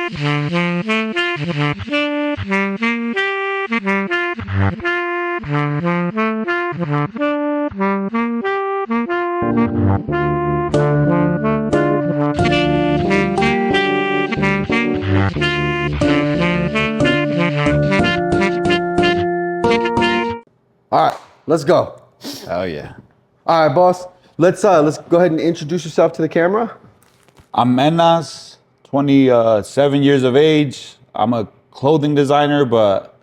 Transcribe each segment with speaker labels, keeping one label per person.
Speaker 1: All right, let's go.
Speaker 2: Oh yeah.
Speaker 1: All right, boss. Let's go ahead and introduce yourself to the camera.
Speaker 2: I'm Menaz, 27 years of age. I'm a clothing designer, but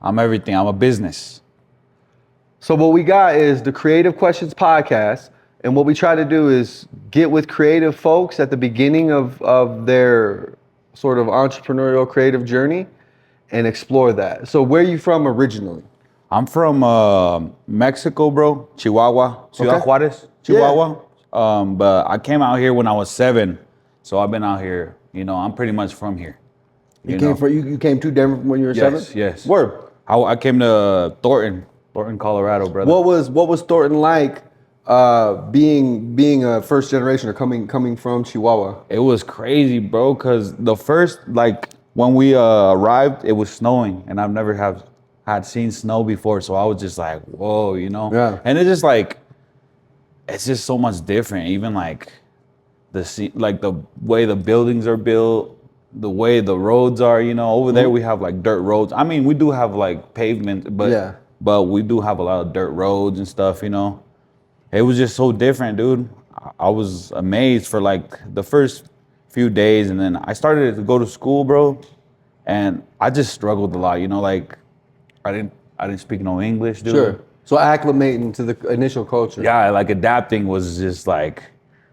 Speaker 2: I'm everything. I'm a business.
Speaker 1: So what we got is the Creative Questions podcast, and what we try to do is get with creative folks at the beginning of their sort of entrepreneurial creative journey and explore that. So where are you from originally?
Speaker 2: I'm from Mexico, bro. Chihuahua, Ciudad
Speaker 1: Okay.
Speaker 2: Juarez, Chihuahua. But I came out here when I was 7, so I've been out here. You know, I'm pretty much from here.
Speaker 1: You came to Denver when you were 7?
Speaker 2: Yes.
Speaker 1: Word.
Speaker 2: I came to Thornton, Colorado, brother.
Speaker 1: What was Thornton like being a first generation or coming from Chihuahua?
Speaker 2: It was crazy, bro, because the first, like, when we arrived, it was snowing, and I've never had seen snow before, so I was just like, whoa, you know?
Speaker 1: Yeah.
Speaker 2: And it's just like, it's just so much different, even like the way the buildings are built, the way the roads are, you know. Over there we have like dirt roads. I mean, we do have like pavement, but we do have a lot of dirt roads and stuff, you know. It was just so different, dude. I was amazed for like the first few days, and then I started to go to school, bro, and I just struggled a lot, you know, like I didn't speak no English, dude.
Speaker 1: Sure. So acclimating to the initial culture.
Speaker 2: Yeah, like adapting was just like,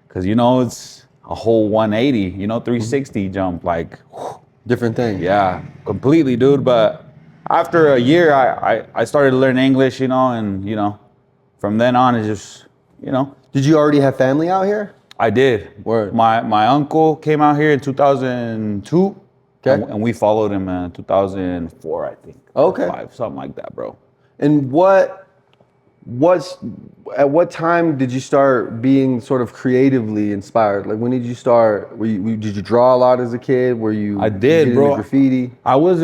Speaker 2: cause you know it's a whole 180, you know, 360 jump, like
Speaker 1: Different thing.
Speaker 2: yeah, completely, dude. But after a year, I started to learn English, you know, and you know, from then on, it just, you know.
Speaker 1: Did you already have family out here?
Speaker 2: I did.
Speaker 1: Word.
Speaker 2: My uncle came out here in 2002.
Speaker 1: Okay.
Speaker 2: And we followed him in 2004, I think.
Speaker 1: Okay.
Speaker 2: 5, something like that, bro.
Speaker 1: And at what time did you start being sort of creatively inspired? Like when did you start? Did you draw a lot as a kid?
Speaker 2: I did, bro.
Speaker 1: Graffiti.
Speaker 2: I was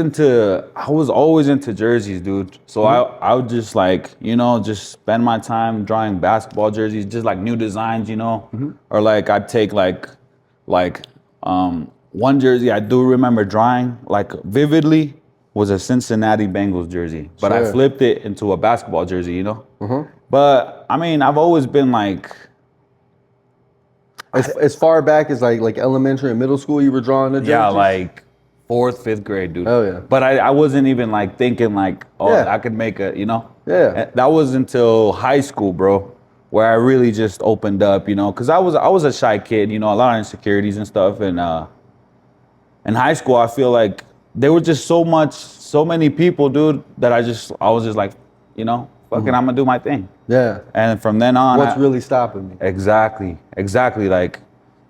Speaker 2: always into jerseys, dude. So I would just like, you know, just spend my time drawing basketball jerseys, just like new designs, you know. Or like I'd take like one jersey I do remember drawing like vividly was a Cincinnati Bengals jersey, but I flipped it into a basketball jersey, you know. But I mean, I've always been like,
Speaker 1: as far back as like elementary and middle school, you were drawing the jerseys?
Speaker 2: yeah, like 4th, 5th grade, dude.
Speaker 1: Oh yeah.
Speaker 2: But I wasn't even like thinking like, oh,
Speaker 1: Yeah.
Speaker 2: I could make a, you know.
Speaker 1: Yeah.
Speaker 2: And that was until high school, bro, where I really just opened up, you know, because I was a shy kid, you know, a lot of insecurities and stuff, and in high school, I feel like there was just so many people, dude, that I was just like, you know, fucking, I'm gonna do my thing.
Speaker 1: Yeah.
Speaker 2: And from then on,
Speaker 1: What's really stopping me?
Speaker 2: Exactly. Like,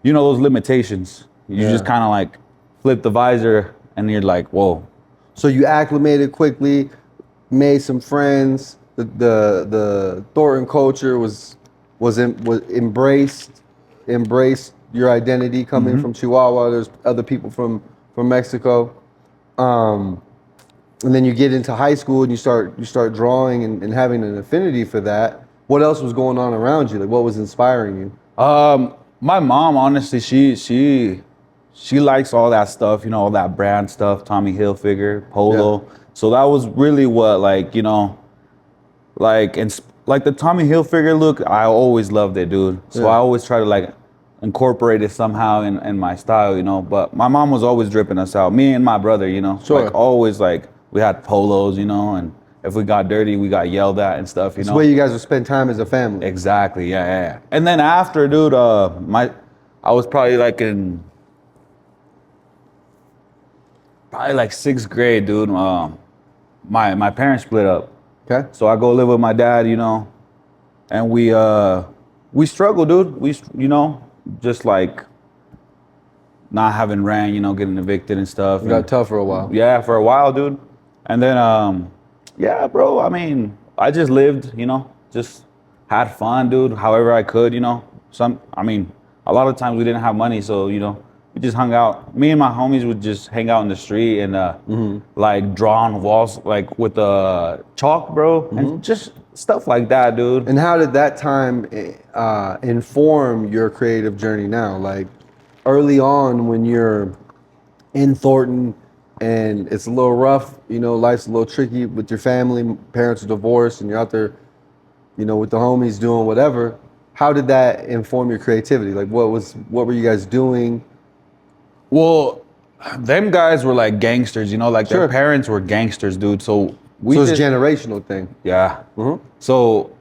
Speaker 2: you know, those limitations. You just kind of like flip the visor, and you're like, whoa.
Speaker 1: So you acclimated quickly, made some friends. The Thornton culture was embraced your identity coming from Chihuahua. There's other people from Mexico, and then you get into high school and you start drawing and having an affinity for that. What else was going on around you? Like, what was inspiring you?
Speaker 2: My mom, honestly, she likes all that stuff, you know, all that brand stuff, Tommy Hilfiger, Polo. Yeah. So that was really what, like, you know, like the Tommy Hilfiger look, I always loved it, dude. So I always try to like incorporate it somehow in my style, you know. But my mom was always dripping us out, me and my brother, you know.
Speaker 1: Sure.
Speaker 2: Like always, like we had polos, you know, and if we got dirty, we got yelled at and stuff, you know.
Speaker 1: It's the way you guys would spend time as a family.
Speaker 2: Exactly, yeah. And then after, dude, I was probably like in like 6th grade, dude. My parents split up.
Speaker 1: Okay.
Speaker 2: So I go live with my dad, you know, and we struggle, dude. We, you know, just like not having rent, you know, getting evicted and stuff.
Speaker 1: It got tough for a while.
Speaker 2: Yeah, for a while, dude. And then, yeah, bro, I mean, I just lived, you know, just had fun, dude, however I could, you know. A lot of times we didn't have money, so, you know, we just hung out. Me and my homies would just hang out in the street and like draw on walls like with chalk, bro, and just stuff like that, dude.
Speaker 1: And how did that time inform your creative journey now? Like early on when you're in Thornton and it's a little rough, you know, life's a little tricky with your family, parents are divorced and you're out there, you know, with the homies doing whatever. How did that inform your creativity? Like what were you guys doing?
Speaker 2: Well, them guys were like gangsters, you know, like
Speaker 1: Sure.
Speaker 2: their parents were gangsters, dude. So
Speaker 1: So it's a generational thing.
Speaker 2: yeah.
Speaker 1: Mm-hmm.
Speaker 2: So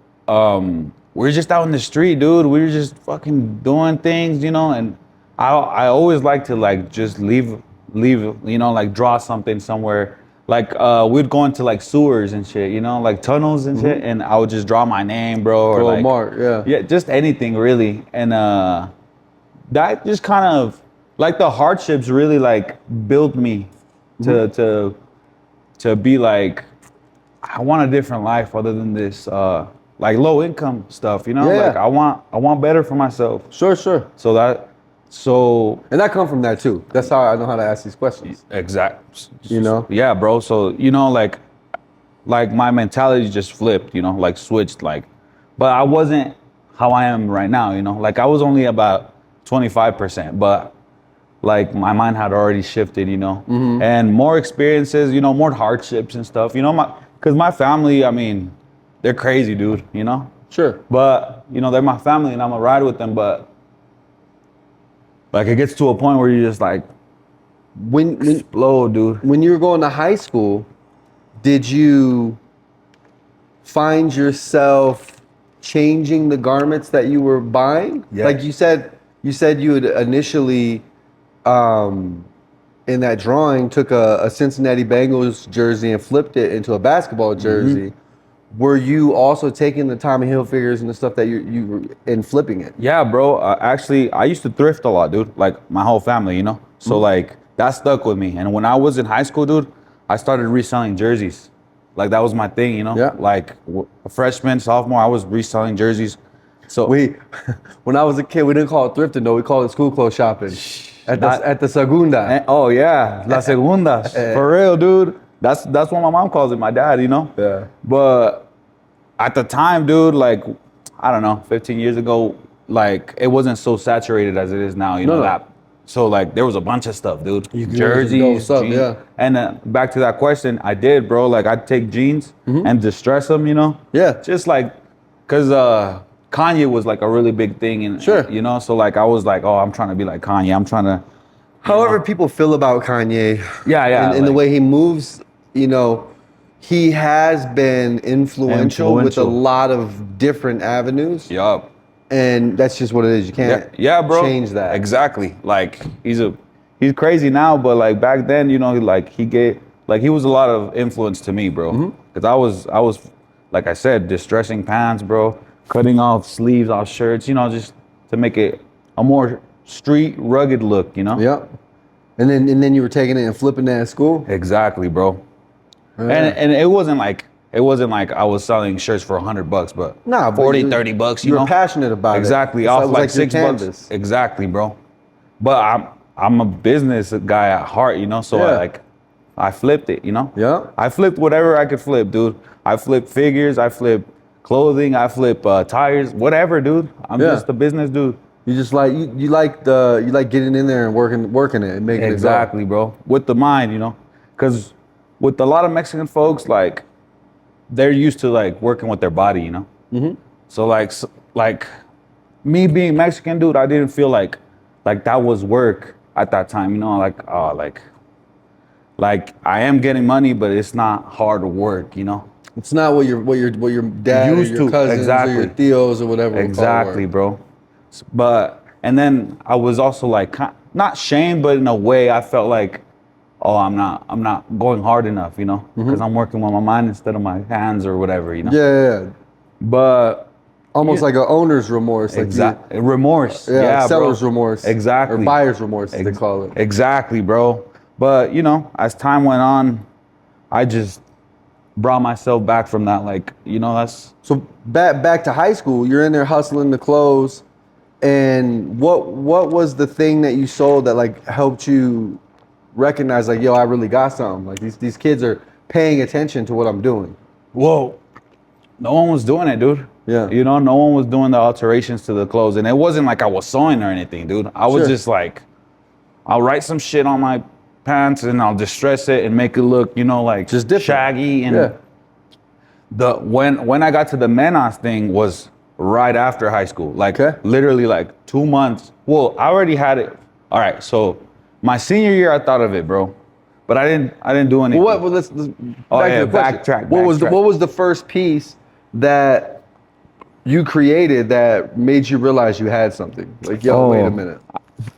Speaker 2: we were just out in the street, dude. We were just fucking doing things, you know. And I always like to like just leave, you know, like draw something somewhere. Like we'd go into like sewers and shit, you know, like tunnels and shit, and I would just draw my name, bro, or
Speaker 1: Throw a
Speaker 2: like
Speaker 1: mark, yeah.
Speaker 2: yeah, just anything really. And that just kind of like the hardships really like built me to be like I want a different life other than this like low income stuff, you know?
Speaker 1: Yeah.
Speaker 2: Like I want better for myself.
Speaker 1: Sure.
Speaker 2: So
Speaker 1: And I come from that too. That's how I know how to ask these questions.
Speaker 2: exact.
Speaker 1: You know?
Speaker 2: Yeah, bro. So, you know, like my mentality just flipped, you know, like switched like but I wasn't how I am right now, you know? Like I was only about 25%, but like my mind had already shifted, you know, and more experiences, you know, more hardships and stuff, you know, because my family, I mean, they're crazy, dude, you know,
Speaker 1: Sure.
Speaker 2: but you know, they're my family and I'm gonna ride with them, but like it gets to a point where you're just like,
Speaker 1: When
Speaker 2: explode, dude.
Speaker 1: when you were going to high school, did you find yourself changing the garments that you were buying?
Speaker 2: Yeah.
Speaker 1: Like you said you had initially in that drawing took a Cincinnati Bengals jersey and flipped it into a basketball jersey. Were you also taking the Tommy Hilfigers and the stuff that you were and flipping it?
Speaker 2: Yeah, bro. Actually, I used to thrift a lot, dude. Like my whole family, you know. So like that stuck with me. And when I was in high school, dude, I started reselling jerseys. Like that was my thing, you know.
Speaker 1: Yeah.
Speaker 2: Like a freshman, sophomore, I was reselling jerseys. So
Speaker 1: When I was a kid, we didn't call it thrifting though. We called it school clothes shopping at the Segunda.
Speaker 2: oh yeah, la segunda, for real, dude. That's what my mom calls it. My dad, you know.
Speaker 1: Yeah.
Speaker 2: But at the time, dude, like I don't know, 15 years ago, like it wasn't so saturated as it is now. You know
Speaker 1: No.
Speaker 2: that. So like there was a bunch of stuff, dude.
Speaker 1: You could
Speaker 2: Jerseys,
Speaker 1: go stuff,
Speaker 2: jeans.
Speaker 1: yeah.
Speaker 2: And back to that question, I did, bro. Like I'd take jeans and distress them, you know.
Speaker 1: Yeah.
Speaker 2: Just like, cause Kanye was like a really big thing, and
Speaker 1: Sure.
Speaker 2: you know. So like I was like, oh, I'm trying to be like Kanye. I'm trying to.
Speaker 1: However people feel about Kanye,
Speaker 2: Yeah,
Speaker 1: and the
Speaker 2: like-
Speaker 1: way he moves, you know, he has been influential with a
Speaker 2: Influential.
Speaker 1: lot of different avenues,
Speaker 2: Yup.
Speaker 1: and that's just what it is. You can't
Speaker 2: Yeah, bro.
Speaker 1: change that.
Speaker 2: Exactly. Like he's crazy now, but like back then, you know, like he was a lot of influence to me, bro. Because I was like I said, distressing pants, bro, cutting off sleeves off shirts, you know, just to make it a more street rugged look, you know.
Speaker 1: Yeah, and then you were taking it and flipping that at school.
Speaker 2: Exactly, bro. And it wasn't like I was selling shirts for $100, but
Speaker 1: Nah, but
Speaker 2: 40,
Speaker 1: you-
Speaker 2: 30 bucks, you
Speaker 1: You were
Speaker 2: know.
Speaker 1: passionate about
Speaker 2: Exactly,
Speaker 1: it.
Speaker 2: off
Speaker 1: It was
Speaker 2: like
Speaker 1: your
Speaker 2: $6.
Speaker 1: canvas.
Speaker 2: Exactly, bro. But I'm a business guy at heart, you know. So
Speaker 1: Yeah.
Speaker 2: I flipped it, you know.
Speaker 1: Yeah.
Speaker 2: I flipped whatever I could flip, dude. I flipped figures, I flipped clothing, I flip tires, whatever, dude. I'm
Speaker 1: Yeah.
Speaker 2: just a business dude.
Speaker 1: You just like you like getting in there and working it and making
Speaker 2: Exactly, bro. With the mind, you know, because with a lot of Mexican folks, like they're used to like working with their body, you know. So like me being Mexican, dude, I didn't feel like that was work at that time, you know. Like I am getting money, but it's not hard work, you know.
Speaker 1: It's not what your dad
Speaker 2: Used
Speaker 1: or your
Speaker 2: to,
Speaker 1: cousins
Speaker 2: exactly.
Speaker 1: or your tios or whatever. would call
Speaker 2: Exactly,
Speaker 1: work.
Speaker 2: bro. But and then I was also like not shamed, but in a way I felt like, oh, I'm not going hard enough, you know, because I'm working with my mind instead of my hands or whatever, you know.
Speaker 1: Yeah.
Speaker 2: But
Speaker 1: Almost like an owner's remorse. Like
Speaker 2: exactly remorse.
Speaker 1: Yeah,
Speaker 2: Yeah,
Speaker 1: seller's
Speaker 2: bro.
Speaker 1: remorse.
Speaker 2: Exactly.
Speaker 1: Or buyer's remorse, as they call it.
Speaker 2: Exactly, bro. But you know, as time went on, I just brought myself back from that. Like, you know, that's
Speaker 1: So back to high school, you're in there hustling the clothes. And what was the thing that you sold that like helped you recognize like, yo, I really got something. Like these kids are paying attention to what I'm doing.
Speaker 2: Whoa. No one was doing it, dude.
Speaker 1: Yeah.
Speaker 2: You know, no one was doing the alterations to the clothes. And it wasn't like I was sewing or anything, dude. I was
Speaker 1: Sure.
Speaker 2: just like, I'll write some shit on my pants and I'll distress it and make it look, you know, like
Speaker 1: Just different.
Speaker 2: shaggy. And
Speaker 1: Yeah.
Speaker 2: when I got to the Menaz thing was right after high school. Like
Speaker 1: Okay.
Speaker 2: literally like 2 months. Well, I already had it. All right, so my senior year I thought of it, bro. But I didn't do anything.
Speaker 1: Well, let's
Speaker 2: Oh,
Speaker 1: back
Speaker 2: yeah,
Speaker 1: to the question.
Speaker 2: backtrack,
Speaker 1: What was the first piece that you created that made you realize you had something? Like, yo, wait a minute.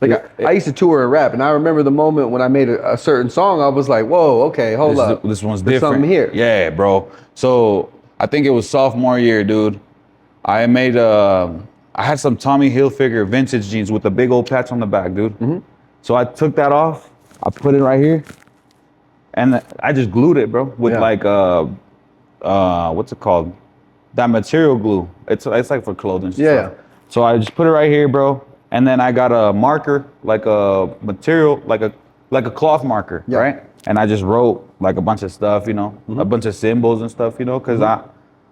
Speaker 1: Like I used to tour and rap, and I remember the moment when I made a certain song. I was like, whoa, okay, hold up.
Speaker 2: This one's
Speaker 1: There's
Speaker 2: different.
Speaker 1: something here.
Speaker 2: Yeah, bro. So I think it was sophomore year, dude. I made I had some Tommy Hilfiger vintage jeans with a big old patch on the back, dude.
Speaker 1: Mm-hmm.
Speaker 2: So I took that off. I put it right here, and I just glued it, bro, with
Speaker 1: Yeah.
Speaker 2: like what's it called? That material glue. It's like for clothing.
Speaker 1: Yeah.
Speaker 2: Stuff. So I just put it right here, bro. And then I got a marker, like a material, like a cloth marker,
Speaker 1: Yeah.
Speaker 2: right? And I just wrote like a bunch of stuff, you know, a bunch of symbols and stuff, you know, because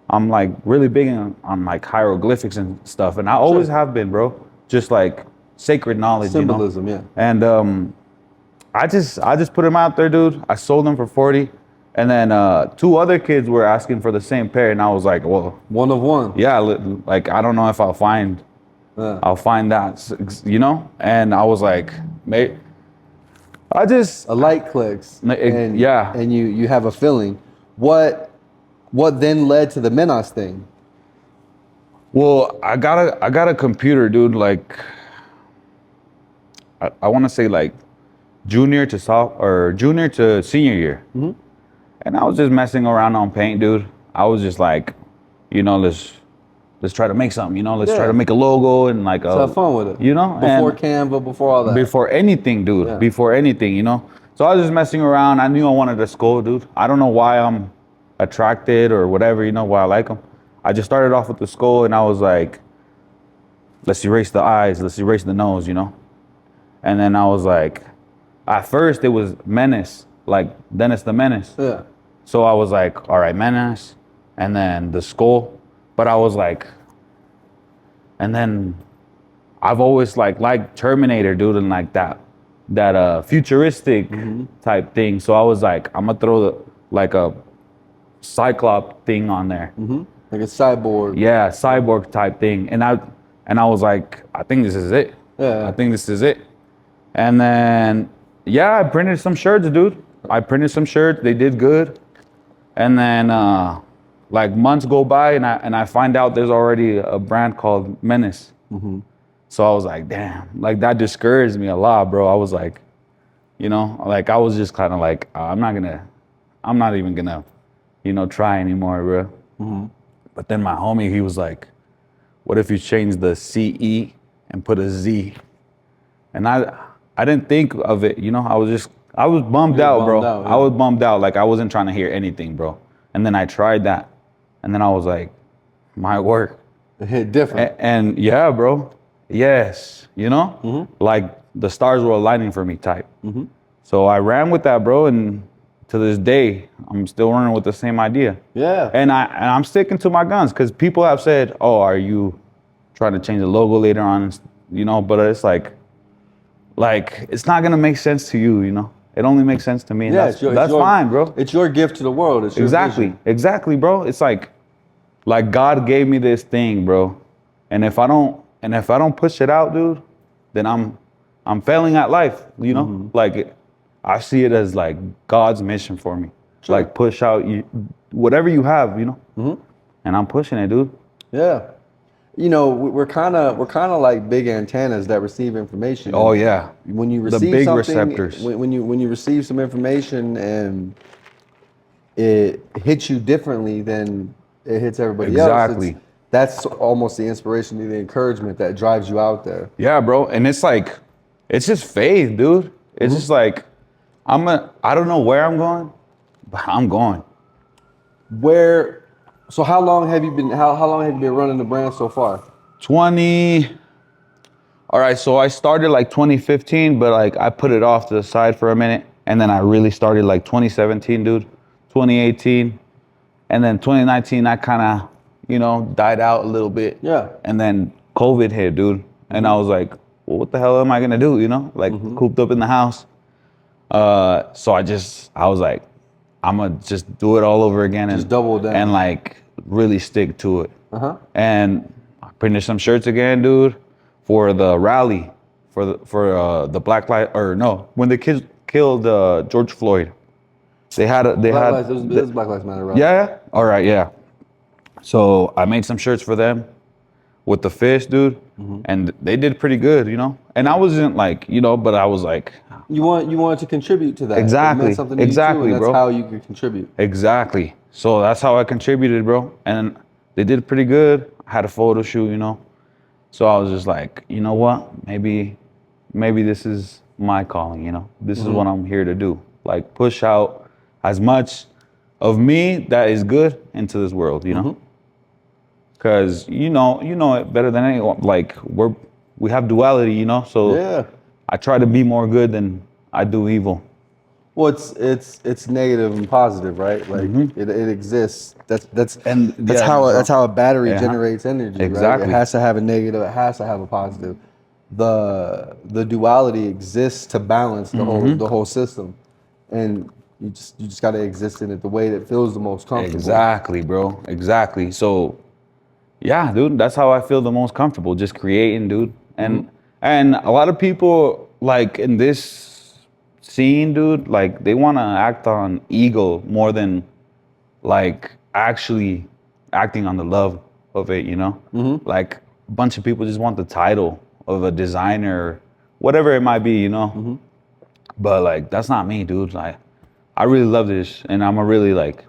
Speaker 2: I'm like really big on like hieroglyphics and stuff, and I always have been, bro. Just like sacred knowledge,
Speaker 1: Symbolism,
Speaker 2: you know?
Speaker 1: yeah.
Speaker 2: And I just put them out there, dude. I sold them for 40, and then 2 other kids were asking for the same pair, and I was like, well,
Speaker 1: One of one.
Speaker 2: yeah, like I don't know if I'll find that, you know. And I was like, mate, I just
Speaker 1: A light clicks. And,
Speaker 2: yeah.
Speaker 1: And you have a feeling. What then led to the Menaz thing?
Speaker 2: Well, I got a computer, dude. Like I want to say like junior to senior year, and I was just messing around on Paint, dude. I was just like, you know, let's try to make something, you know, let's try to make a logo and like
Speaker 1: Have fun with it.
Speaker 2: you know,
Speaker 1: Before
Speaker 2: and
Speaker 1: Canva, before all that.
Speaker 2: before anything, dude.
Speaker 1: Yeah.
Speaker 2: Before anything, you know. So I was just messing around. I knew I wanted to school, dude. I don't know why I'm attracted or whatever, you know, why I like them. I just started off with the skull and I was like, let's erase the eyes, let's erase the nose, you know. And then I was like, at first it was Menace, like Dennis the Menace.
Speaker 1: Yeah.
Speaker 2: So I was like, all right, Menace, and then the skull. But I was like, and then I've always liked Terminator, dude, and like that futuristic type thing. So I was like, I'm gonna throw like a Cyclops thing on there.
Speaker 1: Like a cyborg.
Speaker 2: Yeah, cyborg type thing. And I was like, I think this is it.
Speaker 1: Yeah.
Speaker 2: I think this is it. And then yeah, I printed some shirts, dude. I printed some shirts. They did good. And then like months go by and I find out there's already a brand called Menace. So I was like, damn, like that discouraged me a lot, bro. I was like, you know, like I was just kind of like, I'm not even gonna, you know, try anymore, bro. But then my homie, he was like, what if you change the CE and put a Z? And I didn't think of it, you know, I was bummed out, bro.
Speaker 1: Bummed out, yeah.
Speaker 2: I was bummed out, like I wasn't trying to hear anything, bro. And then I tried that. And then I was like, might work.
Speaker 1: It hit different.
Speaker 2: And yeah, bro. Yes, you know, like the stars were aligning for me type. So I ran with that, bro. And to this day, I'm still running with the same idea.
Speaker 1: Yeah.
Speaker 2: And I'm sticking to my guns because people have said, oh, are you trying to change the logo later on? You know, but it's like it's not going to make sense to you, you know. It only makes sense to me. And
Speaker 1: Yeah,
Speaker 2: that's fine, bro.
Speaker 1: It's your gift to the world. It's your vision.
Speaker 2: Exactly, bro. It's like God gave me this thing, bro. And if I don't push it out, dude, then I'm failing at life, you know? Like I see it as like God's mission for me.
Speaker 1: Sure.
Speaker 2: Like push out whatever you have, you know? And I'm pushing it, dude.
Speaker 1: Yeah. You know, we're kind of like big antennas that receive information.
Speaker 2: Oh yeah.
Speaker 1: When you receive
Speaker 2: the big
Speaker 1: something,
Speaker 2: receptors.
Speaker 1: when you receive some information and it hits you differently than it hits everybody else.
Speaker 2: Exactly.
Speaker 1: That's almost the inspiration, the encouragement that drives you out there.
Speaker 2: Yeah, bro. And it's like, it's just faith, dude. It's just like, I don't know where I'm going, but I'm going.
Speaker 1: So how long have you been running the brand so far?
Speaker 2: All right, so I started like 2015, but like I put it off to the side for a minute, and then I really started like 2017, dude, 2018, and then 2019 I kind of, died out a little bit.
Speaker 1: Yeah.
Speaker 2: And then COVID hit, dude, and I was like, well, what the hell am I gonna do? Like cooped up in the house. So I was like, I'm gonna just do it all over again
Speaker 1: Just
Speaker 2: and
Speaker 1: double down.
Speaker 2: and like really stick to it.
Speaker 1: Uh-huh.
Speaker 2: And I printed some shirts again, dude, for the rally, for the Black Lives, or no, when the kids killed George Floyd. They had
Speaker 1: It was Black Lives Matter, right?
Speaker 2: yeah. All right, yeah. So I made some shirts for them with the fish, dude, and they did pretty good, And I wasn't like, but I was like,
Speaker 1: You wanted to contribute to that.
Speaker 2: Exactly.
Speaker 1: It meant something to
Speaker 2: Exactly,
Speaker 1: you too, and that's
Speaker 2: bro.
Speaker 1: how you could contribute.
Speaker 2: exactly. So that's how I contributed, bro, and they did pretty good. I had a photo shoot. So I was just like, you know what? Maybe this is my calling. This is what I'm here to do. Like push out as much of me that is good into this world. Because you know it better than anyone. Like we have duality. So
Speaker 1: Yeah.
Speaker 2: I try to be more good than I do evil.
Speaker 1: Well, it's negative and positive, right? Like it exists. That's how a battery
Speaker 2: Uh-huh.
Speaker 1: generates energy, right?
Speaker 2: Exactly.
Speaker 1: It has to have a negative. It has to have a positive. The duality exists to balance the whole system, and you just got to exist in it the way that feels the most comfortable.
Speaker 2: Exactly, bro. Exactly. So, yeah, dude, that's how I feel the most comfortable, just creating, dude. And a lot of people like in this scene, dude, like they want to act on ego more than like actually acting on the love of it. Like a bunch of people just want the title of a designer, whatever it might be. But like that's not me, dude. Like I really love this, and I'm gonna really like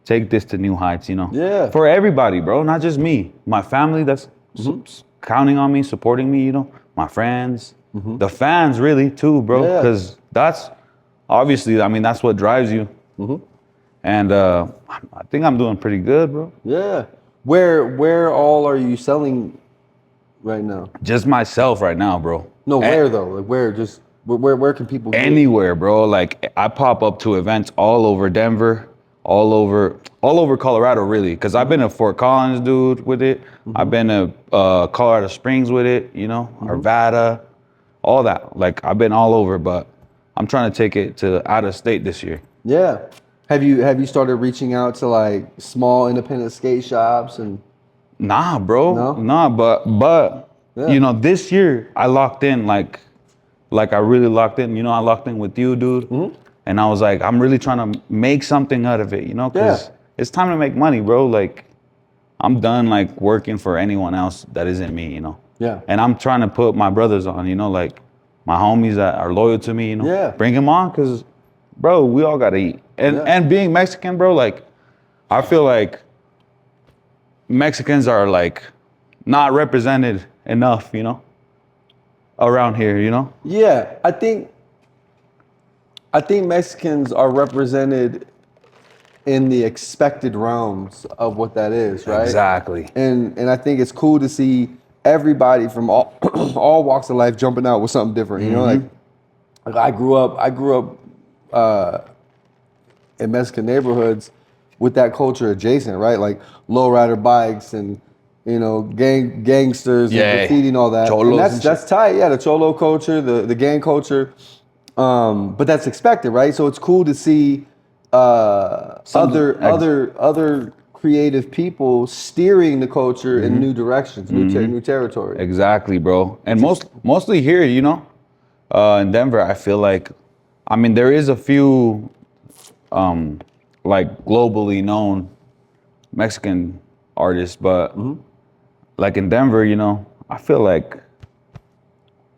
Speaker 2: take this to new heights.
Speaker 1: Yeah.
Speaker 2: For everybody, bro, not just me. My family that's counting on me, supporting me. My friends, the fans, really too, bro.
Speaker 1: Yeah.
Speaker 2: Because that's obviously, I mean, that's what drives you. And I think I'm doing pretty good, bro.
Speaker 1: Yeah. Where all are you selling right now?
Speaker 2: Just myself right now, bro.
Speaker 1: No,
Speaker 2: And
Speaker 1: where though? Like where can people get it?
Speaker 2: anywhere, bro. Like I pop up to events all over Denver, all over Colorado, really. Cause I've been to Fort Collins, dude, with it. I've been to Colorado Springs with it, Arvada, all that. Like I've been all over, but I'm trying to take it to out of state this year.
Speaker 1: Yeah. Have you started reaching out to like small independent skate shops and
Speaker 2: Nah, bro.
Speaker 1: No?
Speaker 2: Nah, but
Speaker 1: Yeah.
Speaker 2: this year I locked in like I really locked in. I locked in with you, dude. And I was like, I'm really trying to make something out of it, because it's time to make money, bro. Like I'm done like working for anyone else that isn't me,
Speaker 1: Yeah.
Speaker 2: And I'm trying to put my brothers on, like my homies that are loyal to me,
Speaker 1: Yeah.
Speaker 2: Bring them on, cause bro, we all gotta eat. And being Mexican, bro, like I feel like Mexicans are like not represented enough, around here,
Speaker 1: Yeah, I think Mexicans are represented in the expected realms of what that is, right?
Speaker 2: Exactly.
Speaker 1: And I think it's cool to see everybody from all all walks of life jumping out with something different. Like I grew up in Mexican neighborhoods with that culture adjacent, right? Like lowrider bikes and gangsters and graffiti and all that.
Speaker 2: Cholos
Speaker 1: And
Speaker 2: and
Speaker 1: that's tight. Yeah, the cholo culture, the gang culture. But that's expected, right? So it's cool to see other creative people steering the culture in new directions, new territory.
Speaker 2: Exactly, bro. And mostly here, in Denver, I feel like, I mean, there is a few, like globally known Mexican artists, but like in Denver, I feel like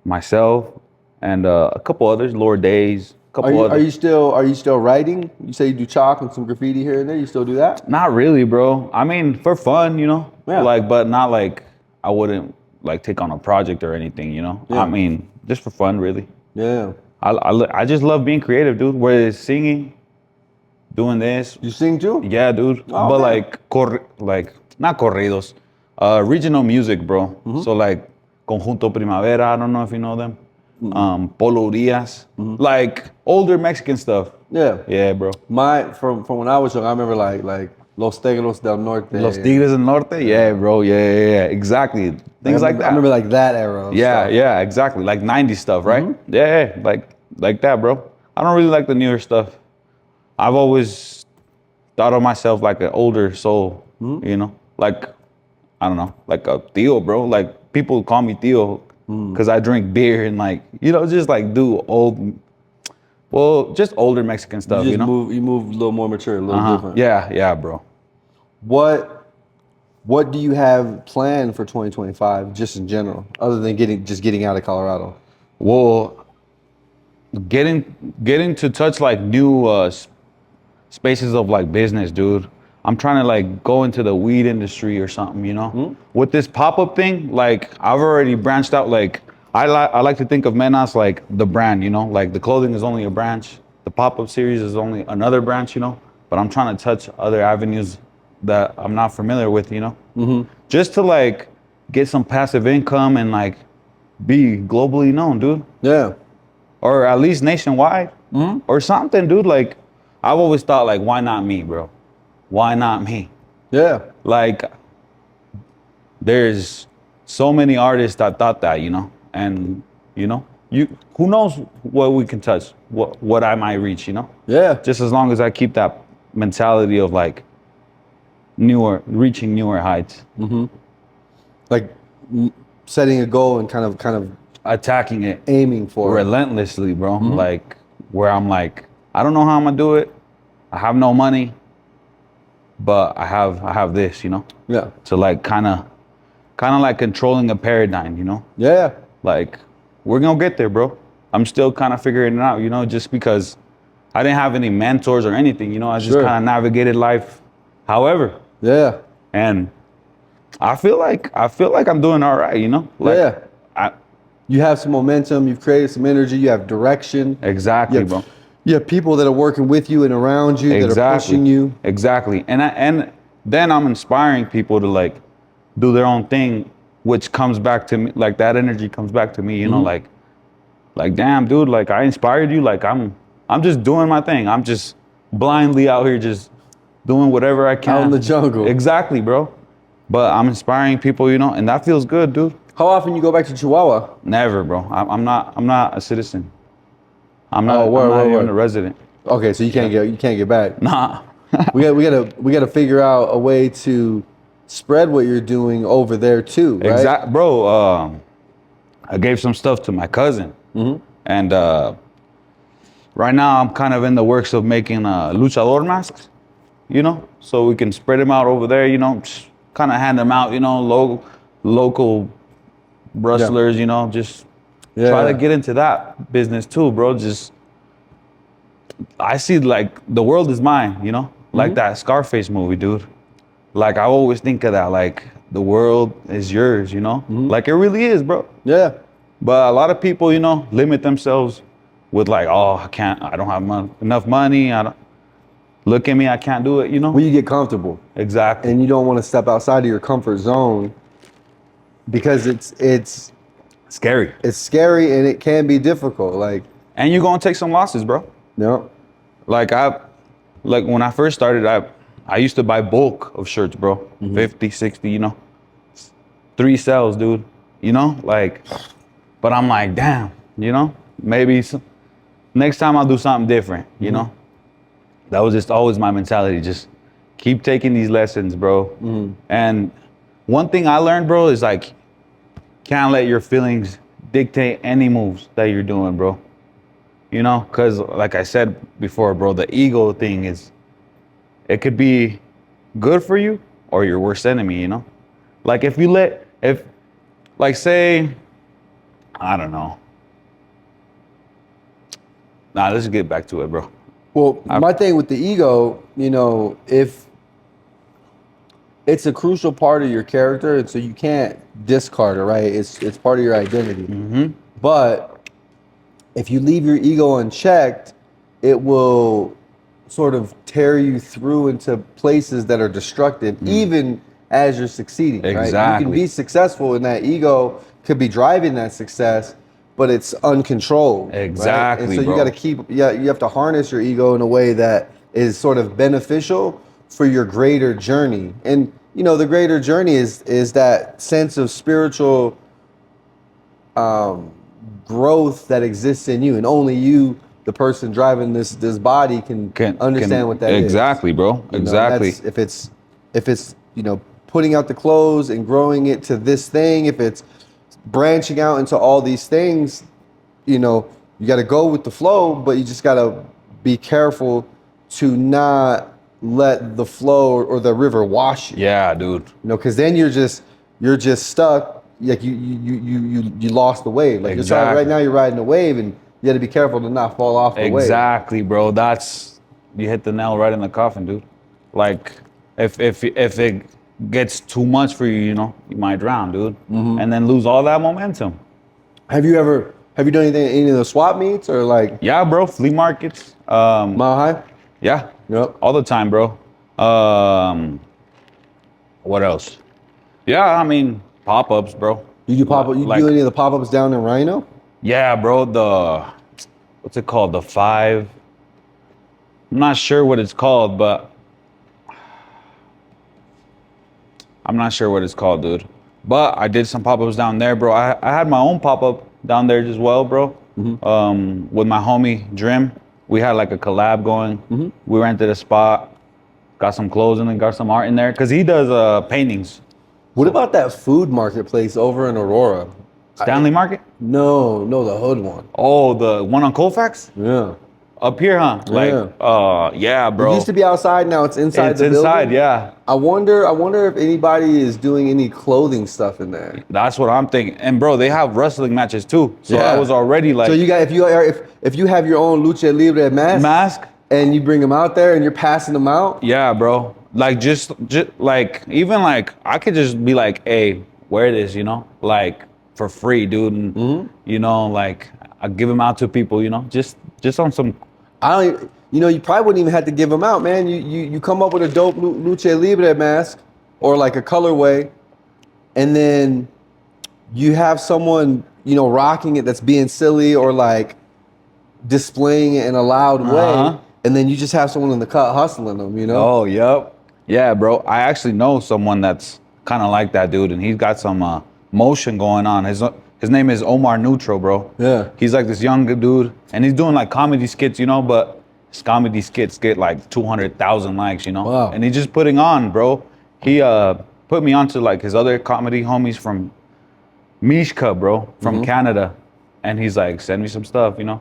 Speaker 2: myself and a couple others, Lord Days, a couple
Speaker 1: Are
Speaker 2: others.
Speaker 1: you still writing? You say you do chalk and some graffiti here and there. You still do that?
Speaker 2: Not really, bro. I mean, for fun,
Speaker 1: Yeah.
Speaker 2: like, but not like I wouldn't like take on a project or anything,
Speaker 1: Yeah.
Speaker 2: I mean, just for fun, really.
Speaker 1: Yeah.
Speaker 2: I just love being creative, dude. Whether it's singing, doing this,
Speaker 1: You sing too?
Speaker 2: yeah, dude.
Speaker 1: Oh,
Speaker 2: But
Speaker 1: man.
Speaker 2: like not corridos, regional music, bro. So like Conjunto Primavera. I don't know if you know them. Polo Urias. Like older Mexican stuff.
Speaker 1: Yeah.
Speaker 2: Yeah, bro.
Speaker 1: From when I was young, I remember like Los Tigres del Norte.
Speaker 2: Los Tigres del Norte. Yeah, bro. Yeah. Exactly. Things like that.
Speaker 1: I remember like that era. Of stuff.
Speaker 2: Yeah, exactly. Like 90s stuff, right? Yeah, like that, bro. I don't really like the newer stuff. I've always thought of myself like an older soul, you know? Like, I don't know, like a tío, bro. Like people call me tío because I drink beer and like, you know, just like do just older Mexican stuff, you know?
Speaker 1: You move a little more mature, a little different.
Speaker 2: Yeah, bro.
Speaker 1: What do you have planned for 2025, just in general, other than getting out of Colorado?
Speaker 2: Well, getting to touch like new spaces of like business, dude. I'm trying to like go into the weed industry or something, you know. With this pop-up thing, like I've already branched out. Like I like to think of Menaz like the brand, you know. Like the clothing is only a branch, the pop-up series is only another branch, you know. But I'm trying to touch other avenues that I'm not familiar with, you know. Just to like get some passive income and like be globally known, dude.
Speaker 1: Yeah.
Speaker 2: Or at least nationwide, or something, dude. Like I've always thought, like, why not me, bro? Why not me?
Speaker 1: Yeah.
Speaker 2: Like, there's so many artists that thought that, you know, and you know, who knows what we can touch, what I might reach, you know?
Speaker 1: Yeah.
Speaker 2: Just as long as I keep that mentality of like reaching newer heights,
Speaker 1: Like setting a goal and kind of
Speaker 2: attacking it,
Speaker 1: aiming for it.
Speaker 2: relentlessly, bro. Like where I'm like, I don't know how I'm gonna do it. I have no money, but I have this, you know.
Speaker 1: Yeah.
Speaker 2: To like kind of like controlling a paradigm, you know.
Speaker 1: Yeah.
Speaker 2: Like we're gonna get there, bro. I'm still kind of figuring it out, you know, just because I didn't have any mentors or anything, you know. I just
Speaker 1: Sure.
Speaker 2: kind of navigated life, however,
Speaker 1: Yeah.
Speaker 2: and I feel like I'm doing all right, you know. Like,
Speaker 1: Yeah. You have some momentum. You've created some energy. You have direction.
Speaker 2: Exactly,
Speaker 1: You have,
Speaker 2: bro.
Speaker 1: you have people that are working with you and around you that are pushing you.
Speaker 2: Exactly. And then I'm inspiring people to like do their own thing, which comes back to me, like that energy comes back to me, you know, like damn, dude, like I inspired you. Like I'm just doing my thing. I'm just blindly out here just doing whatever I can.
Speaker 1: Out in the jungle.
Speaker 2: Exactly, bro. But I'm inspiring people, you know, and that feels good, dude.
Speaker 1: How often you go back to Chihuahua?
Speaker 2: Never, bro. I'm not a citizen. I'm not
Speaker 1: word.
Speaker 2: even a resident.
Speaker 1: Okay, so you can't get back.
Speaker 2: Nah.
Speaker 1: we gotta figure out a way to spread what you're doing over there too, right?
Speaker 2: Exactly, bro. I gave some stuff to my cousin, and right now I'm kind of in the works of making luchador masks, you know, so we can spread them out over there, you know, kind of hand them out, you know, local wrestlers, you know, just try to get into that business too, bro. Just I see like the world is mine, you know, like that Scarface movie, dude. Like I always think of that, like the world is yours, you know, like it really is, bro.
Speaker 1: Yeah.
Speaker 2: But a lot of people, you know, limit themselves with like, oh, I don't have enough money. Look at me, I can't do it, you know.
Speaker 1: When you get comfortable.
Speaker 2: Exactly.
Speaker 1: And you don't want to step outside of your comfort zone because it's
Speaker 2: scary.
Speaker 1: It's scary and it can be difficult. Like,
Speaker 2: and you're gonna take some losses, bro.
Speaker 1: No.
Speaker 2: Like when I first started, I used to buy bulk of shirts, bro. 50, 60, you know. 3 sales, dude. You know, like, but I'm like, damn, you know, maybe next time I'll do something different, you know. That was just always my mentality. Just keep taking these lessons, bro. And one thing I learned, bro, is like, can't let your feelings dictate any moves that you're doing, bro. You know, because like I said before, bro, the ego thing it could be good for you or your worst enemy, you know? Like like say, I don't know. Nah, let's get back to it, bro.
Speaker 1: Well, my thing with the ego, you know, if it's a crucial part of your character, and so you can't discard it, right? It's part of your identity. But if you leave your ego unchecked, it will sort of tear you through into places that are destructive, even as you're succeeding. Right? You can
Speaker 2: Exactly.
Speaker 1: be successful, and that ego could be driving that success, but it's uncontrolled. Right?
Speaker 2: Exactly,
Speaker 1: And so you
Speaker 2: bro.
Speaker 1: got to you have to harness your ego in a way that is sort of beneficial for your greater journey. And you know, the greater journey is that sense of spiritual growth that exists in you, and only you, the person driving this body, can understand what that is.
Speaker 2: Exactly, bro.
Speaker 1: You know, and
Speaker 2: Exactly.
Speaker 1: that's if it's you know, putting out the clothes and growing it to this thing, if it's branching out into all these things, you know, you got to go with the flow, but you just got to be careful to not let the flow or the river wash you.
Speaker 2: Yeah, dude.
Speaker 1: You know, because then you're just stuck. Like you lost the wave. Like you're trying right
Speaker 2: Exactly.
Speaker 1: now, you're riding a wave, and you got to be careful to not fall off the wave.
Speaker 2: Exactly, bro. You hit the nail right in the coffin, dude. Like if it gets too much for you, you know, you might drown, dude, and then lose all that momentum.
Speaker 1: Have you done any of the swap meets or like
Speaker 2: Yeah, bro. Flea markets.
Speaker 1: Mile High?
Speaker 2: Yeah.
Speaker 1: Yep.
Speaker 2: All the time, bro. What else? Yeah, I mean pop-ups, bro.
Speaker 1: You do pop up? You
Speaker 2: Like-
Speaker 1: do any of the pop ups down in Rhino?
Speaker 2: Yeah, bro. What's it called? The 5. I'm not sure what it's called, but I'm not sure what it's called, dude. But I did some pop-ups down there, bro. I had my own pop-up down there as well, bro. With my homie Drim. We had like a collab going. We rented a spot, got some clothes in and got some art in there. Cause he does paintings.
Speaker 1: What about that food marketplace over in Aurora?
Speaker 2: Stanley Market?
Speaker 1: No, the hood one.
Speaker 2: Oh, the one on Colfax?
Speaker 1: Yeah.
Speaker 2: Up here, huh? Yeah, bro.
Speaker 1: It used to be outside. Now it's inside
Speaker 2: It's
Speaker 1: the building.
Speaker 2: inside, yeah.
Speaker 1: I wonder if anybody is doing any clothing stuff in there.
Speaker 2: That's what I'm thinking. And bro, they have wrestling matches too. So
Speaker 1: Yeah.
Speaker 2: I was already like,
Speaker 1: So you got if you have your own lucha libre mask and you bring them out there and you're passing them out.
Speaker 2: yeah, bro. Like just like even like I could just be like, hey, wear this, you know, like for free, dude. And you know, like I give them out to people, you know, just on some.
Speaker 1: You probably wouldn't even have to give them out, man. You come up with a dope lucha libre mask or like a colorway, and then you have someone, you know, rocking it that's being silly or like displaying it in a loud way, and then you just have someone in the cut hustling them, you know?
Speaker 2: Oh, yep. Yeah, bro. I actually know someone that's kind of like that, dude, and he's got some motion going on. His name is Omar Neutral, bro.
Speaker 1: Yeah.
Speaker 2: He's like this young dude, and he's doing like comedy skits, you know, but his comedy skits get like 200,000 likes, you know?
Speaker 1: Wow.
Speaker 2: And he's just putting on, bro. He put me onto like his other comedy homies from Mishka, bro, from Canada. And he's like, send me some stuff, you know?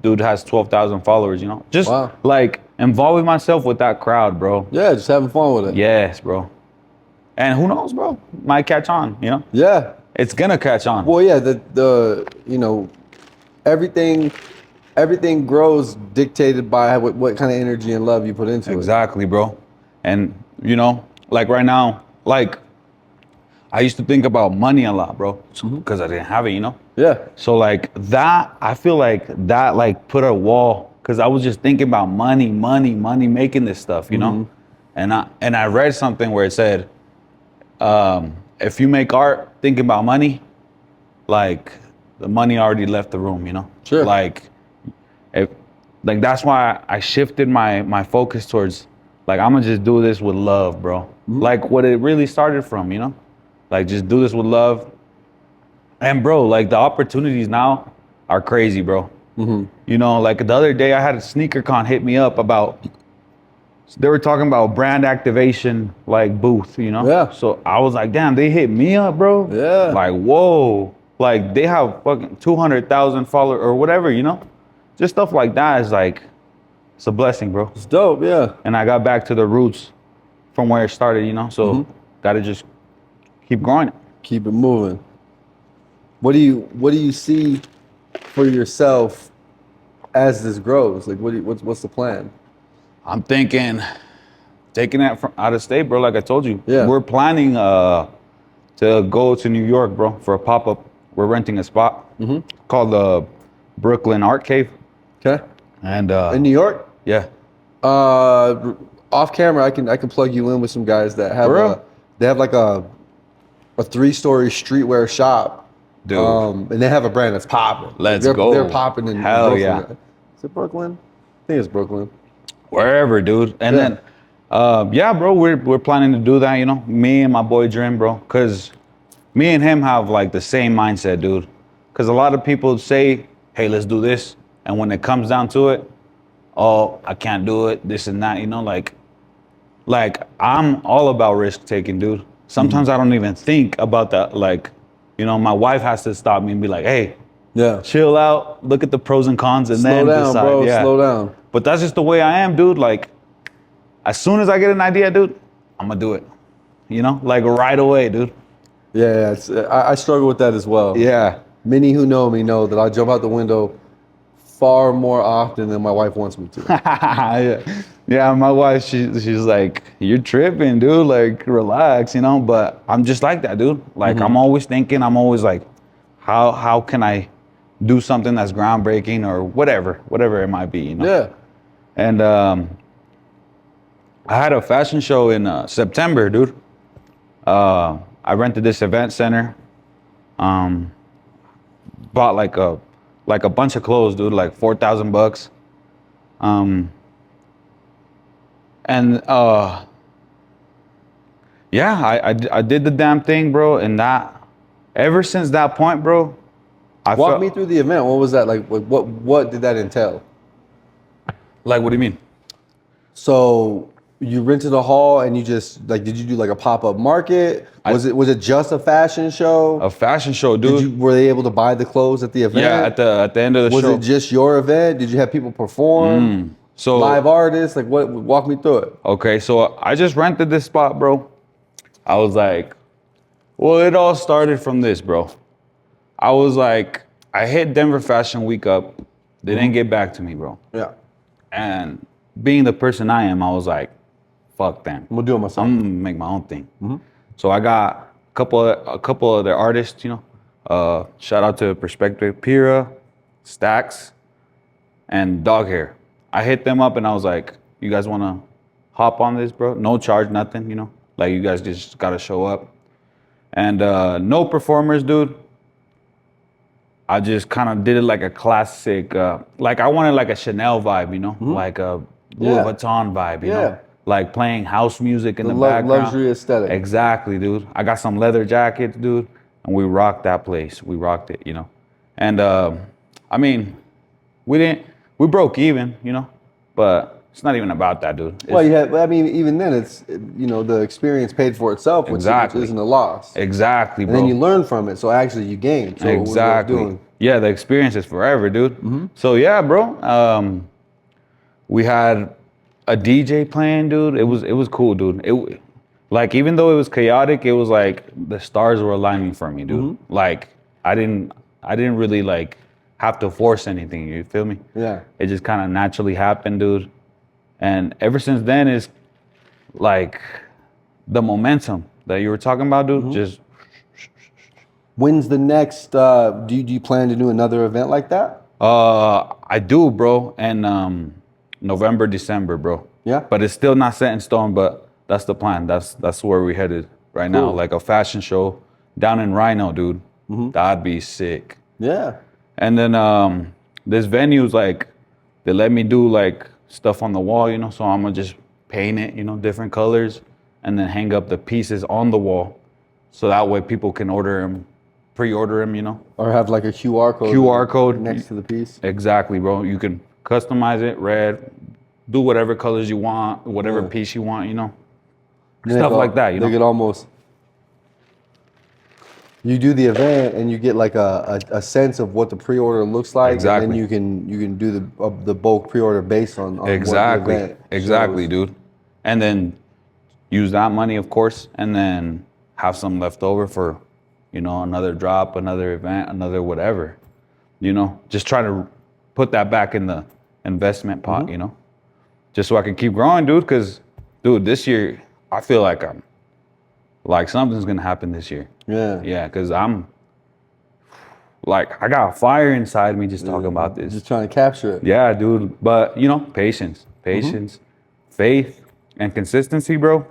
Speaker 2: Dude has 12,000 followers, you know? Just like involving myself with that crowd, bro.
Speaker 1: Yeah, just having fun with it.
Speaker 2: Yes, bro. And who knows, bro? Might catch on, you know?
Speaker 1: Yeah.
Speaker 2: It's gonna catch on.
Speaker 1: Well, yeah, the you know, everything grows dictated by what kind of energy and love you put into it.
Speaker 2: Exactly, bro. And you know, like right now, like I used to think about money a lot, bro, because I didn't have it, you know?
Speaker 1: Yeah.
Speaker 2: So like that, I feel like that like put a wall, because I was just thinking about money, making this stuff, you know? And I read something where it said, if you make art thinking about money, like the money already left the room, you know?
Speaker 1: Sure.
Speaker 2: Like that's why I shifted my focus towards like, I'm gonna just do this with love, bro. Like what it really started from, you know? Like just do this with love. And bro, like the opportunities now are crazy, bro. You know, like the other day I had a sneaker con hit me up about, they were talking about brand activation, like booth, you know?
Speaker 1: Yeah.
Speaker 2: So I was like, damn, they hit me up, bro.
Speaker 1: Yeah.
Speaker 2: Like, whoa. Like they have fucking 200,000 followers or whatever, you know? Just stuff like that is like, it's a blessing, bro.
Speaker 1: It's dope, yeah.
Speaker 2: And I got back to the roots from where it started, you know? So gotta just keep growing it.
Speaker 1: Keep it moving. What do you see for yourself as this grows? Like what's the plan?
Speaker 2: I'm thinking taking that from out of state, bro. Like I told you,
Speaker 1: Yeah.
Speaker 2: We're planning to go to New York, bro, for a pop-up. We're renting a spot called the Brooklyn Art Cave.
Speaker 1: Okay.
Speaker 2: And
Speaker 1: In New York?
Speaker 2: yeah,
Speaker 1: Off camera, I can plug you in with some guys that have
Speaker 2: For real?
Speaker 1: they have like a 3-story streetwear shop
Speaker 2: Dude.
Speaker 1: And they have a brand that's popping.
Speaker 2: Let's
Speaker 1: They're
Speaker 2: go.
Speaker 1: popping in
Speaker 2: Hell
Speaker 1: Brooklyn.
Speaker 2: yeah.
Speaker 1: Is it Brooklyn? I think it's Brooklyn.
Speaker 2: Wherever, dude. And
Speaker 1: Yeah.
Speaker 2: then, yeah, bro, we're planning to do that, you know, me and my boy Dream, bro, because me and him have like the same mindset, dude. Because a lot of people say, hey, let's do this. And when it comes down to it, oh, I can't do it, this and that, you know, like I'm all about risk taking, dude. Sometimes I don't even think about that. Like, you know, my wife has to stop me and be like, hey,
Speaker 1: Yeah.
Speaker 2: chill out, look at the pros and cons, and
Speaker 1: Slow
Speaker 2: then
Speaker 1: down,
Speaker 2: decide.
Speaker 1: bro.
Speaker 2: Yeah.
Speaker 1: Slow down.
Speaker 2: But that's just the way I am, dude. Like, as soon as I get an idea, dude, I'm gonna do it. You know, like right away, dude.
Speaker 1: Yeah, I struggle with that as well.
Speaker 2: Yeah.
Speaker 1: Many who know me know that I jump out the window far more often than my wife wants me to.
Speaker 2: yeah. Yeah, my wife, she's like, you're tripping, dude. Like, relax, you know. But I'm just like that, dude. Like, I'm always thinking. I'm always like, how can I do something that's groundbreaking or whatever it might be, you know.
Speaker 1: Yeah.
Speaker 2: And I had a fashion show in September, dude. I rented this event center. Bought like a bunch of clothes, dude, like $4,000. And yeah, I did the damn thing, bro. And that ever since that point, bro, I
Speaker 1: Walk
Speaker 2: felt
Speaker 1: me through the event. What was that like? What did that entail?
Speaker 2: like, what do you mean?
Speaker 1: So you rented a hall and you just like, did you do like a pop-up market? Was it just a fashion show?
Speaker 2: A fashion show, dude.
Speaker 1: Were they able to buy the clothes at the event?
Speaker 2: Yeah, at the end of the
Speaker 1: Was
Speaker 2: show.
Speaker 1: it just your event? Did you have people perform?
Speaker 2: So
Speaker 1: Live artists? Like what? Walk me through it.
Speaker 2: okay, so I just rented this spot, bro. I was like, well, it all started from this, bro. I was like, I hit Denver Fashion Week up. They didn't get back to me, bro.
Speaker 1: Yeah.
Speaker 2: And being the person I am, I was like, fuck them.
Speaker 1: I'm gonna do it myself.
Speaker 2: I'm gonna make my own thing. So I got a couple of their artists, you know. Shout out to Perspective Pira, Stacks, and Dog Hair. I hit them up and I was like, you guys wanna hop on this, bro? No charge, nothing, you know. Like, you guys just gotta show up. And no performers, dude. I just kind of did it like a classic, like I wanted like a Chanel vibe, you know, like a Louis Vuitton vibe, you know, like playing house music in the background.
Speaker 1: Luxury aesthetic.
Speaker 2: Exactly, dude. I got some leather jackets, dude, and we rocked that place. We rocked it, you know. And I mean, we broke even, you know, but it's not even about that, dude.
Speaker 1: Well, I mean, even then, it's, you know, the experience paid for itself, which isn't a loss.
Speaker 2: Exactly, bro.
Speaker 1: And then you learn from it, so actually you gain. So
Speaker 2: Exactly. Yeah, the experience is forever, dude. So yeah, bro. We had a DJ playing, dude. It was cool, dude. Like, even though it was chaotic, it was like the stars were aligning for me, dude. Like, I didn't really like have to force anything. You feel me?
Speaker 1: Yeah.
Speaker 2: It just kind of naturally happened, dude. And ever since then, it's like the momentum that you were talking about, dude. Just
Speaker 1: When's the next? Do you plan to do another event like that?
Speaker 2: I do, bro. And November, December, bro.
Speaker 1: Yeah.
Speaker 2: But it's still not set in stone. But that's the plan. That's where we're headed right now. Like a fashion show down in Rhino, dude. That'd be sick.
Speaker 1: Yeah.
Speaker 2: And then this venue's like, they let me do like stuff on the wall, you know. So I'm gonna just paint it, you know, different colors, and then hang up the pieces on the wall, so that way people can pre-order them, you know.
Speaker 1: Or have like a QR code.
Speaker 2: QR code
Speaker 1: next to the piece.
Speaker 2: Exactly, bro. You can customize it, red, do whatever colors you want, whatever piece you want, you know. Stuff like that, you know.
Speaker 1: They could almost. You do the event and you get like a sense of what the pre-order looks like,
Speaker 2: Exactly.
Speaker 1: and then you can do the bulk pre-order based on
Speaker 2: Exactly.
Speaker 1: what the event
Speaker 2: Exactly,
Speaker 1: shows.
Speaker 2: dude. And then use that money, of course, and then have some left over for, you know, another drop, another event, another whatever. You know, just try to put that back in the investment pot, you know, just so I can keep growing, dude. Because, dude, this year I feel like something's gonna happen this year.
Speaker 1: Yeah.
Speaker 2: Yeah, because I'm like, I got fire inside me just talking about this.
Speaker 1: Just trying to capture it.
Speaker 2: Yeah, dude. But, you know, patience, faith, and consistency, bro.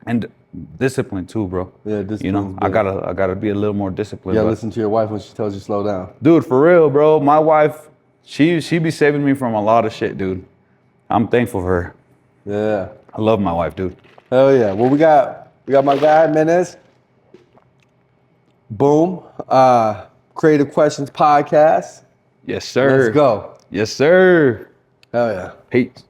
Speaker 2: And discipline too, bro.
Speaker 1: Yeah,
Speaker 2: You
Speaker 1: discipline's
Speaker 2: know, I
Speaker 1: big.
Speaker 2: gotta be a little more disciplined.
Speaker 1: Yeah,
Speaker 2: but-
Speaker 1: listen to your wife when she tells you slow down.
Speaker 2: Dude, for real, bro. My wife, she be saving me from a lot of shit, dude. I'm thankful for her.
Speaker 1: Yeah.
Speaker 2: I love my wife, dude.
Speaker 1: Hell yeah. Well, we got my guy Menaz. Boom. Creative Questions Podcast.
Speaker 2: Yes, sir.
Speaker 1: Let's go.
Speaker 2: Yes, sir.
Speaker 1: Hell yeah.
Speaker 2: Peace.